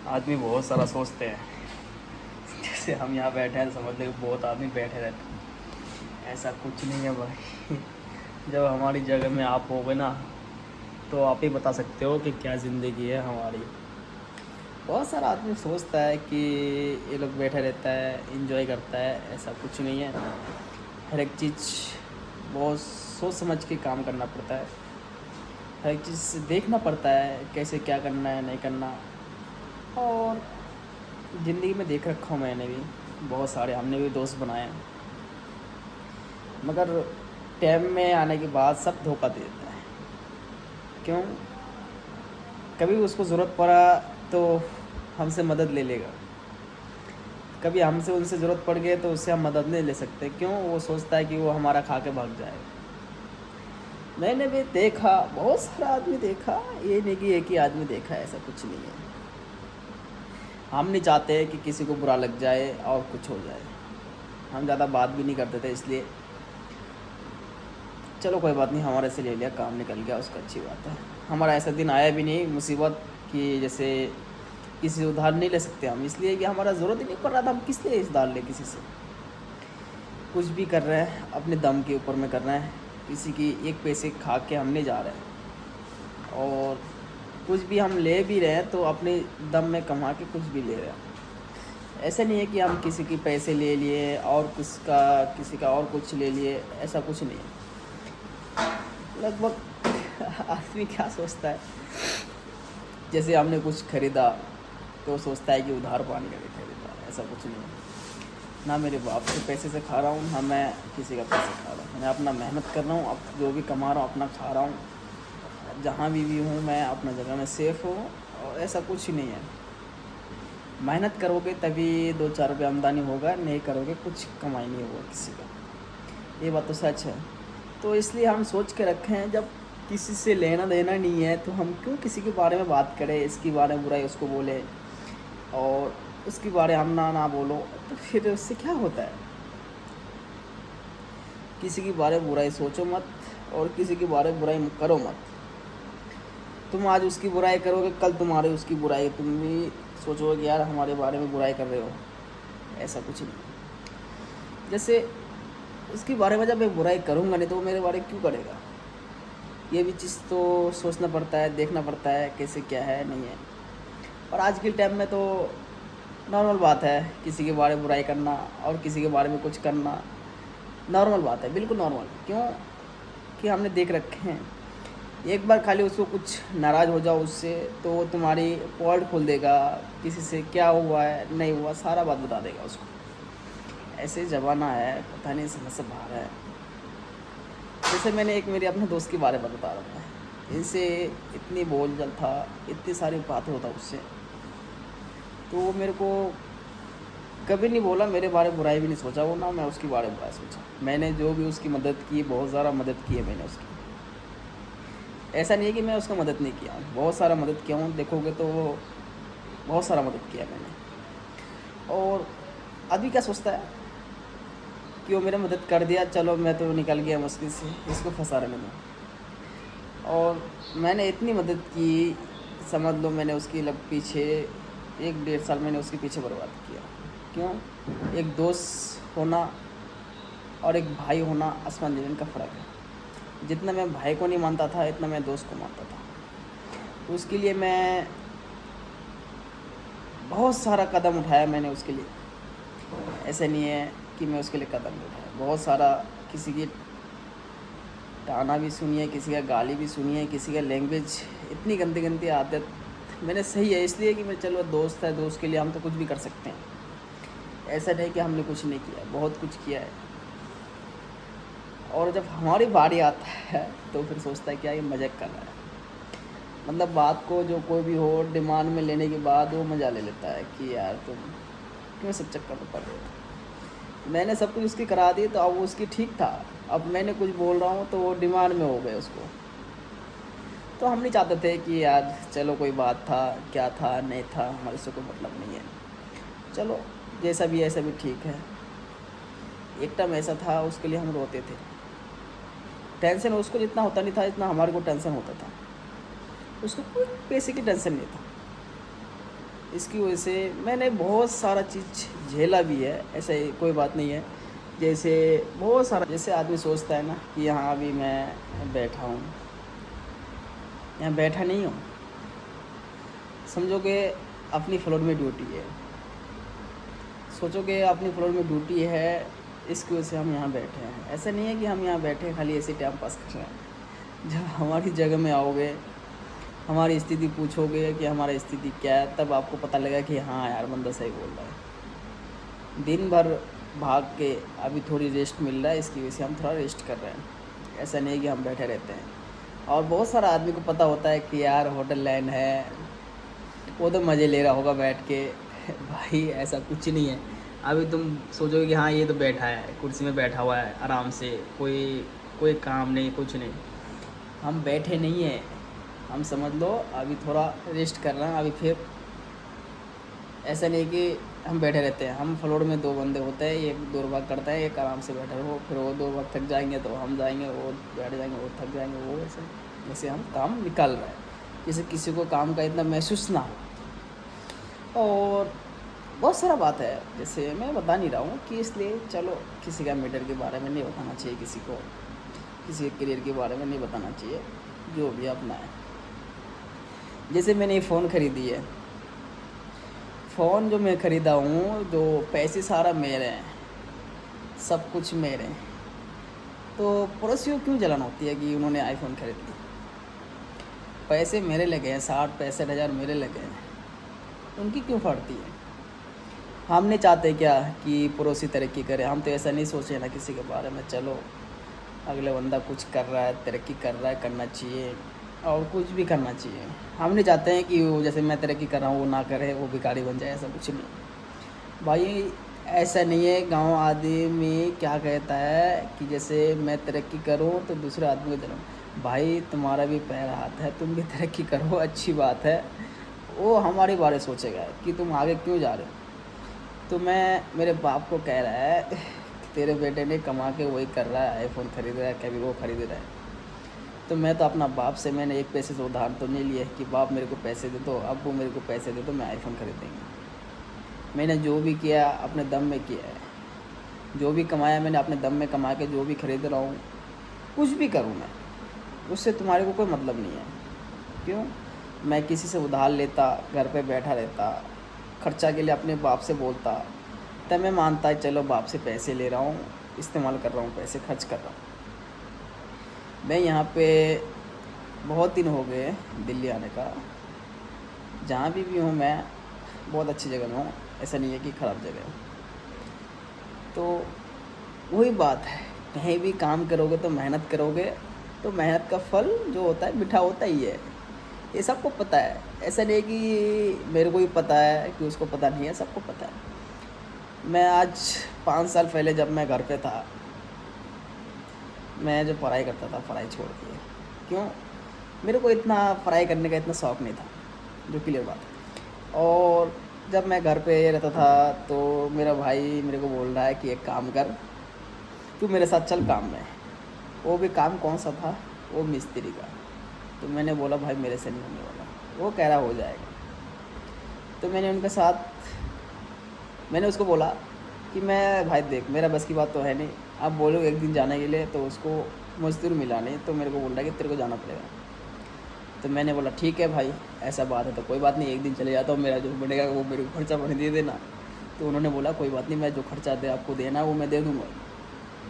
आदमी बहुत सारा सोचते हैं। जैसे हम यहाँ बैठे हैं, समझ लो बहुत आदमी बैठे रहते हैं। ऐसा कुछ नहीं है भाई। जब हमारी जगह में आप होगे ना, तो आप ही बता सकते हो कि क्या ज़िंदगी है हमारी। बहुत सारा आदमी सोचता है कि ये लोग बैठा रहता है, इंजॉय करता है। ऐसा कुछ नहीं है। हर एक चीज़ बहुत सोच समझ के काम करना पड़ता है। हर एक चीज़ देखना पड़ता है, कैसे क्या करना है, नहीं करना। और ज़िंदगी में देख रखा हूँ मैंने भी, बहुत सारे हमने भी दोस्त बनाए हैं, मगर टाइम में आने के बाद सब धोखा दे देता है। क्यों? कभी उसको ज़रूरत पड़ा तो हमसे मदद ले लेगा, कभी हमसे उनसे ज़रूरत पड़ गई तो उससे हम मदद नहीं ले सकते। क्यों? वो सोचता है कि वो हमारा खा के भाग जाएगा। मैंने भी देखा, बहुत सारा आदमी देखा, ये नहीं कि एक ही आदमी देखा, ऐसा कुछ नहीं है। हम नहीं चाहते कि किसी को बुरा लग जाए और कुछ हो जाए। हम ज़्यादा बात भी नहीं करते थे, इसलिए चलो कोई बात नहीं, हमारे से ले लिया, काम निकल गया, उसका अच्छी बात है। हमारा ऐसा दिन आया भी नहीं मुसीबत कि जैसे किसी से उधार नहीं ले सकते हम, इसलिए कि हमारा ज़रूरत ही नहीं पड़ रहा था। हम किस लिए उधार ले किसी से? कुछ भी कर रहे हैं अपने दम के ऊपर में कर रहे हैं, किसी की एक पैसे खा के हम नहीं जा रहे हैं। और कुछ भी हम ले भी रहे हैं तो अपने दम में कमा के कुछ भी ले रहे हैं। ऐसा नहीं है कि हम किसी के पैसे ले लिए और किसी का और कुछ ले लिए, ऐसा कुछ नहीं है। लगभग आदमी क्या सोचता है, जैसे हमने कुछ खरीदा तो सोचता है कि उधार पानी का भी खरीदा। ऐसा कुछ नहीं है। ना मेरे बाप के पैसे से खा रहा हूँ, ना मैं किसी का पैसे खा रहा हूँ। मैं अपना मेहनत कर रहा हूँ, अब जो भी कमा रहा हूँ अपना खा रहा हूँ। जहाँ भी हूँ मैं अपना जगह में सेफ़ हूँ। और ऐसा कुछ ही नहीं है। मेहनत करोगे तभी 2-4 रुपये आमदनी होगा, नहीं करोगे कुछ कमाई नहीं होगा किसी का। ये बात तो सच है। तो इसलिए हम सोच के रखे हैं, जब किसी से लेना देना नहीं है तो हम क्यों किसी के बारे में बात करें, इसके बारे में बुराई उसको बोले और उसके बारे हम ना बोलो, तो फिर उससे क्या होता है? किसी के बारे में बुराई सोचो मत और किसी के बारे में बुराई करो मत। तुम आज उसकी बुराई करोगे, कल तुम्हारी उसकी बुराई, तुम भी सोचोगे कि यार हमारे बारे में बुराई कर रहे हो। ऐसा कुछ नहीं। जैसे उसके बारे में जब मैं बुराई करूँगा नहीं तो वो मेरे बारे में क्यों करेगा? ये भी चीज़ तो सोचना पड़ता है, देखना पड़ता है कैसे क्या है, नहीं है। और आज के टाइम में तो नॉर्मल बात है किसी के बारे में बुराई करना और किसी के बारे में कुछ करना। नॉर्मल बात है, बिल्कुल नॉर्मल। क्यों? कि हमने देख रखे हैं। एक बार खाली उसको कुछ नाराज़ हो जाओ उससे तो वो तुम्हारी पॉइंट खोल देगा, किसी से क्या हुआ है नहीं हुआ सारा बात बता देगा उसको। ऐसे ज़माना है, पता नहीं समझ से बाहर है। जैसे मैंने एक मेरे अपने दोस्त के बारे में बता रहा था, इनसे इतनी बोलचाल था, इतनी सारी बातें होता उससे, तो वो मेरे को कभी नहीं बोला मेरे बारे में बुराई भी नहीं सोचा वो, ना मैं उसके बारे में बुराई सोचा। मैंने जो भी उसकी मदद की, बहुत ज़्यादा मदद की है मैंने उसकी। ऐसा नहीं है कि मैं उसका मदद नहीं किया हूँ, बहुत सारा मदद किया हूँ। देखोगे तो बहुत सारा मदद किया मैंने। और आदमी क्या सोचता है कि वो मेरा मदद कर दिया, चलो मैं तो निकल गया मुश्किल से, इसको फंसा रहने दो। और मैंने इतनी मदद की, समझ लो मैंने उसकी पीछे 1-1.5 साल मैंने उसके पीछे बर्बाद किया। क्यों? एक दोस्त होना और एक भाई होना आसमान ज़मीन का फ़र्क है। जितना मैं भाई को नहीं मानता था इतना मैं दोस्त को मानता था। तो उसके लिए मैं बहुत सारा कदम उठाया मैंने उसके लिए। ऐसे नहीं है कि मैं उसके लिए कदम नहीं उठाया, बहुत सारा। किसी की ताना भी सुनी है, किसी का गाली भी सुनी है, किसी का लैंग्वेज इतनी गंदी गंदी आदत मैंने सही है इसलिए कि मैं चलो दोस्त है, दोस्त के लिए हम तो कुछ भी कर सकते हैं। ऐसा नहीं कि हमने कुछ नहीं किया, बहुत कुछ किया है। और जब हमारी बारी आता है तो फिर सोचता है क्या ये मजाक कर रहा है। मतलब बात को जो कोई भी हो डिमांड में लेने के बाद वो मज़ा ले लेता है कि यार तुम क्यों सब चक्कर में पड़ रहे हो। मैंने सब कुछ उसकी करा दी तो अब वो उसकी ठीक था, अब मैंने कुछ बोल रहा हूँ तो वो डिमांड में हो गए उसको। तो हम नहीं चाहते थे कि यार चलो कोई बात था, क्या था नहीं था हमारे से कोई मतलब नहीं है, चलो जैसा भी है ऐसा भी ठीक है। एक टाइम ऐसा था उसके लिए हम रोते थे। टेंशन उसको जितना होता नहीं था जितना हमारे को टेंशन होता था। उसको कोई पैसे की टेंशन नहीं था। इसकी वजह से मैंने बहुत सारा चीज़ झेला भी है, ऐसा कोई बात नहीं है। जैसे बहुत सारा, जैसे आदमी सोचता है ना कि यहाँ अभी मैं बैठा हूँ, यहाँ बैठा नहीं हूँ, समझो कि अपनी फ्लोर में ड्यूटी है, सोचो कि अपनी फ्लोर में ड्यूटी है, इसकी वजह से हम यहाँ बैठे हैं। ऐसा नहीं है कि हम यहाँ बैठे हैं खाली ऐसे टाइम पास कर रहे हैं। जब हमारी जगह में आओगे, हमारी स्थिति पूछोगे कि हमारी स्थिति क्या है, तब आपको पता लगेगा कि हाँ यार बंदा सही बोल रहा है। दिन भर भाग के अभी थोड़ी रेस्ट मिल रहा है, इसकी वजह से हम थोड़ा रेस्ट कर रहे हैं। ऐसा नहीं है कि हम बैठे रहते हैं। और बहुत सारा आदमी को पता होता है कि यार होटल लाइन है, वो तो मज़े ले रहा होगा बैठ के। भाई ऐसा कुछ नहीं है। अभी तुम सोचोगे कि हाँ ये तो बैठा है, कुर्सी में बैठा हुआ है आराम से, कोई कोई काम नहीं, कुछ नहीं। हम बैठे नहीं हैं, हम समझ लो अभी थोड़ा रेस्ट कर रहे हैं। अभी फिर ऐसा नहीं कि हम बैठे रहते हैं। हम फ्लोर में 2 बंदे होते हैं, एक दौड़ भाग करता है, एक आराम से बैठा हो। फिर वो 2 भाग थक जाएंगे तो हम जाएंगे, वो बैठ जाएंगे, वो थक जाएंगे। वो वैसे हम काम निकाल रहे हैं, जैसे किसी को काम का इतना महसूस ना हो। और बहुत सारा बात है, जैसे मैं बता नहीं रहा हूँ कि इसलिए चलो किसी का मैटर के बारे में नहीं बताना चाहिए, किसी को किसी के करियर के बारे में नहीं बताना चाहिए, जो भी अपना है। जैसे मैंने ये फ़ोन ख़रीदी है, फ़ोन जो मैं ख़रीदा हूँ, जो पैसे सारा मेरे हैं, सब कुछ मेरे हैं, तो पड़ोसियों क्यों जलन होती है कि उन्होंने आईफोन ख़रीद ली। पैसे मेरे लगे हैं, 60-65 हज़ार मेरे लगे हैं, उनकी क्यों फटती है। हम नहीं चाहते क्या कि पड़ोसी तरक्की करे, हम तो ऐसा नहीं सोचे ना किसी के बारे में। चलो अगले बंदा कुछ कर रहा है, तरक्की कर रहा है, करना चाहिए, और कुछ भी करना चाहिए। हम नहीं चाहते हैं कि वो जैसे मैं तरक्की कर रहा हूँ वो ना करे, वो भिखारी बन जाए, ऐसा कुछ नहीं भाई। ऐसा नहीं है। गांव आदमी क्या कहता है कि जैसे मैं तरक्की करूँ तो दूसरे आदमी को जलाऊँ। भाई तुम्हारा भी पैर हाथ है, तुम भी तरक्की करो, अच्छी बात है। वो हमारे बारे सोचेगा कि तुम आगे क्यों जा रहे हो। तो मैं मेरे बाप को कह रहा है तेरे बेटे ने कमा के वही कर रहा है, आईफोन ख़रीद रहा है, कभी वो ख़रीद रहा है। तो मैं तो अपना बाप से मैंने 1 पैसे से उधार तो नहीं लिए कि बाप मेरे को पैसे दे दो, अब वो मेरे को पैसे दे दो, मैं आईफोन ख़रीद देंगे। मैंने जो भी किया अपने दम में किया है, जो भी कमाया मैंने अपने दम में कमा के जो भी ख़रीद रहा हूँ, कुछ भी करूँ मैं, उससे तुम्हारे को कोई मतलब नहीं है। क्यों मैं किसी से उधार लेता, घर पे बैठा रहता, खर्चा के लिए अपने बाप से बोलता, तब मैं मानता है चलो बाप से पैसे ले रहा हूँ, इस्तेमाल कर रहा हूँ, पैसे खर्च कर रहा हूँ। मैं यहाँ पे बहुत दिन हो गए दिल्ली आने का। जहाँ भी हूँ मैं बहुत अच्छी जगह में हूँ, ऐसा नहीं है कि ख़राब जगह है। तो वही बात है, कहीं भी काम करोगे तो मेहनत करोगे तो मेहनत का फल जो होता है मीठा होता ही है। ये सबको पता है, ऐसा नहीं कि मेरे को ही पता है कि उसको पता नहीं है, सबको पता है। मैं आज 5 साल पहले जब मैं घर पे था, मैं जो पढ़ाई करता था, पढ़ाई छोड़ दी। क्यों, मेरे को इतना पढ़ाई करने का इतना शौक़ नहीं था, जो क्लियर बात है। और जब मैं घर पे रहता था तो मेरा भाई मेरे को बोल रहा है कि एक काम कर, तू मेरे साथ चल काम में। वो भी काम कौन सा था, वो मिस्त्री का। तो मैंने बोला भाई मेरे से नहीं होने वाला। वो कह रहा हो जाएगा। तो मैंने उनके साथ मैंने उसको बोला कि मैं भाई देख मेरा बस की बात तो है नहीं, आप बोलो एक दिन जाने के लिए, तो उसको मजदूर मिला नहीं, तो मेरे को बोल रहा है कि तेरे को जाना पड़ेगा। तो मैंने बोला ठीक है भाई ऐसा बात है तो कोई बात नहीं, एक दिन चले जाता हूँ, मेरा जो बनेगा वो मेरे को खर्चा पानी दे देना। तो उन्होंने बोला कोई बात नहीं, मैं जो खर्चा दे आपको देना वो मैं दे दूँगा।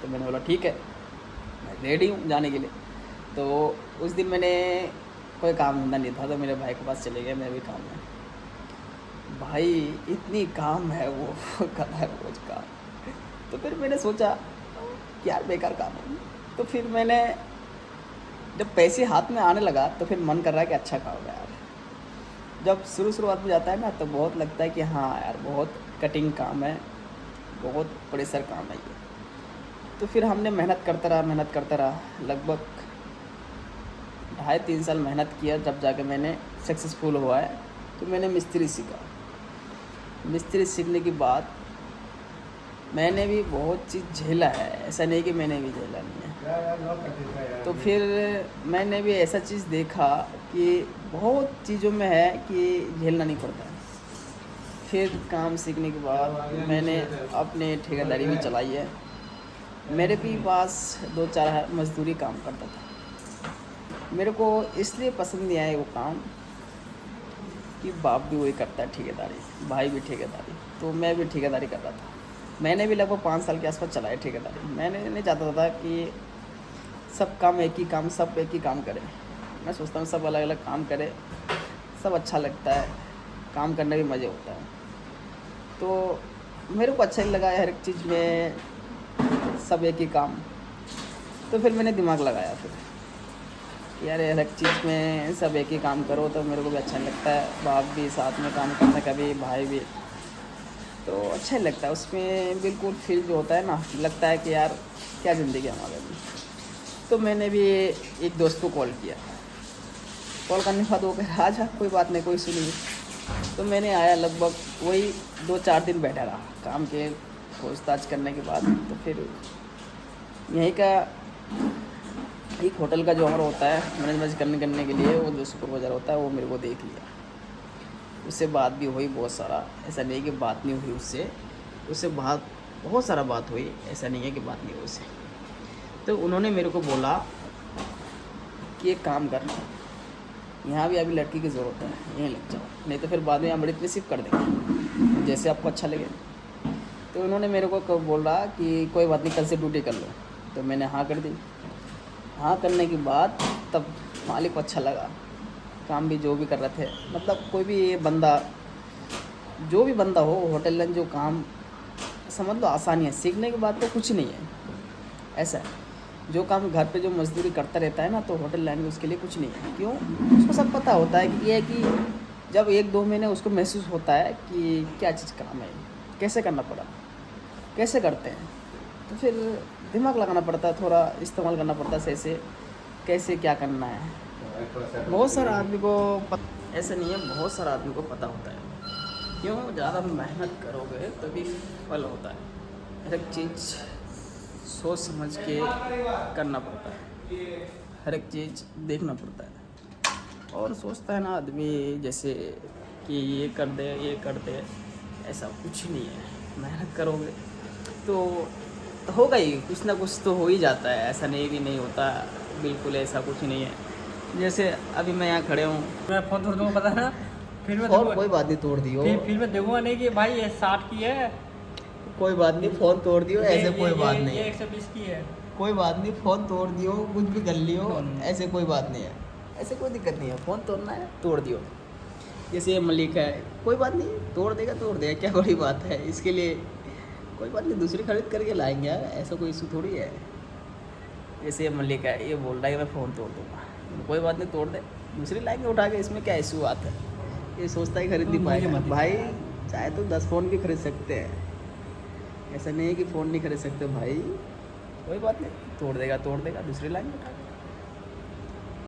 तो मैंने बोला ठीक है, मैं रेडी हूँ जाने के लिए। तो उस दिन मैंने कोई काम धंधा नहीं था, तो मेरे भाई के पास चले गए, मैं भी काम में। भाई इतनी काम है वो कर रहा है रोज़ का। तो फिर मैंने सोचा कि यार बेकार काम है। तो फिर मैंने जब पैसे हाथ में आने लगा तो फिर मन कर रहा है कि अच्छा काम है यार। जब शुरुआत में जाता है ना तो बहुत लगता है कि हाँ यार बहुत कटिंग काम है, बहुत प्रेशर काम है ये। तो फिर हमने मेहनत करता रहा, लगभग 2.5-3 साल मेहनत किया, जब जाके मैंने सक्सेसफुल हुआ है। तो मैंने मिस्त्री सीखा। मिस्त्री सीखने के बाद मैंने भी बहुत चीज़ झेला है, ऐसा नहीं कि मैंने भी झेला नहीं है। तो फिर मैंने भी ऐसा चीज़ देखा कि बहुत चीज़ों में है कि झेलना नहीं पड़ता है। फिर काम सीखने के बाद मैंने अपने ठेकेदारी भी चलाई है। मेरे भी पास 2-4 मज़दूरी काम करता था। मेरे को इसलिए पसंद नहीं आया वो काम कि बाप भी वही करता है ठेकेदारी, भाई भी ठेकेदारी, तो मैं भी ठेकेदारी कर रहा था। मैंने भी लगभग 5 साल के आसपास चलाया ठेकेदारी। मैंने नहीं चाहता था कि सब काम एक ही काम, सब एक ही काम करें। मैं सोचता हूँ सब अलग अलग काम करें, सब अच्छा लगता है, काम करने में मज़े होता है। तो मेरे को अच्छा ही लगा हर एक चीज़ में सब एक ही काम। तो फिर मैंने दिमाग लगाया फिर कि यार हर एक चीज़ में सब एक ही काम करो, तो मेरे को भी अच्छा लगता है। बाप भी साथ में काम करना, कभी भाई भी, तो अच्छा ही लगता है। उसमें बिल्कुल फील जो होता है ना, लगता है कि यार क्या ज़िंदगी हमारे में। तो मैंने भी एक दोस्त को कॉल किया। कॉल करने के बाद वो कह रहा आजा, कोई बात नहीं, कोई इशू नहीं। तो मैंने आया, लगभग वही 2-4 दिन बैठा रहा काम के पूछताछ करने के बाद। तो फिर यहीं का एक होटल का जो हमारा होता है मैनेजमेंट करने के लिए, वो जो सुपरवाइज़र होता है वो मेरे को देख लिया। उससे बात भी हुई बहुत सारा, ऐसा नहीं है कि बात नहीं हुई उससे बात बहुत सारा बात हुई, ऐसा नहीं है कि बात नहीं हुई उससे। तो उन्होंने मेरे को बोला कि एक काम करना, यहाँ भी अभी लड़की की ज़रूरत है, यहीं लग जाओ, नहीं तो फिर बाद में यहाँ बड़ी रिसीव कर देंगे, जैसे आपको अच्छा लगे। तो उन्होंने मेरे को बोला कि कोई बात नहीं, कल से ड्यूटी कर लो। तो मैंने हाँ कर दी। हाँ करने के बाद तब मालिक को अच्छा लगा, काम भी जो भी कर रहे थे, मतलब कोई भी बंदा, जो भी बंदा हो होटल लाइन जो काम, समझ लो आसानी है, सीखने के बाद तो कुछ नहीं है। ऐसा है, जो काम घर पे जो मजदूरी करता रहता है ना, तो होटल लाइन में उसके लिए कुछ नहीं है। क्यों? उसको सब पता होता है कि ये है कि जब 1-2 महीने उसको महसूस होता है कि क्या चीज़ काम है, कैसे करना पड़ा, कैसे करते हैं, तो फिर दिमाग लगाना पड़ता है, थोड़ा इस्तेमाल करना पड़ता है सही से, कैसे क्या करना है। बहुत सारा आदमी को ऐसा नहीं है, बहुत सारा आदमी को पता होता है। क्यों? ज़्यादा मेहनत करोगे तभी फल होता है। हर एक चीज़ सोच समझ के करना पड़ता है, हर एक चीज़ देखना पड़ता है। और सोचता है ना आदमी जैसे कि ये कर दे, ये कर दे, ऐसा कुछ नहीं है। मेहनत करोगे तो होगा ही, कुछ ना कुछ तो हो ही जाता है। ऐसा नहीं कि नहीं होता, बिल्कुल ऐसा कुछ नहीं है। जैसे अभी मैं यहाँ खड़े हूँ, मैं फोन तोड़ दूंगा, पता है ना, फिर मैं और कोई बात नहीं, तोड़ दियो, फिर मैं देखूंगा नहीं कि भाई ये 60 की है, कोई बात नहीं, फ़ोन तोड़ दियो, ऐसे कोई बात नहीं ये है। 120 की है। कोई बात नहीं, फ़ोन तोड़ दियो, कुछ भी कर लियो, ऐसे कोई बात नहीं है, ऐसे कोई दिक्कत नहीं है। फ़ोन तोड़ना है, तोड़ दियो। जैसे ये मलिक है, कोई बात नहीं, तोड़ देगा, क्या बड़ी बात है इसके लिए। कोई बात नहीं, दूसरी खरीद करके लाएंगे यार, ऐसा कोई इशू थोड़ी है। जैसे ये मलिक है, ये बोल रहा है कि मैं फ़ोन तोड़ दूँगा, कोई बात नहीं, तोड़ दे, दूसरी लाएंगे उठा के, इसमें क्या इशू आता है। ये सोचता है खरीद नहीं पाएगा। भाई चाहे तो 10 फ़ोन भी खरीद सकते हैं, ऐसा नहीं है कि फ़ोन नहीं खरीद सकते भाई। कोई बात नहीं, तोड़ देगा, दूसरी लाएंगे उठा के।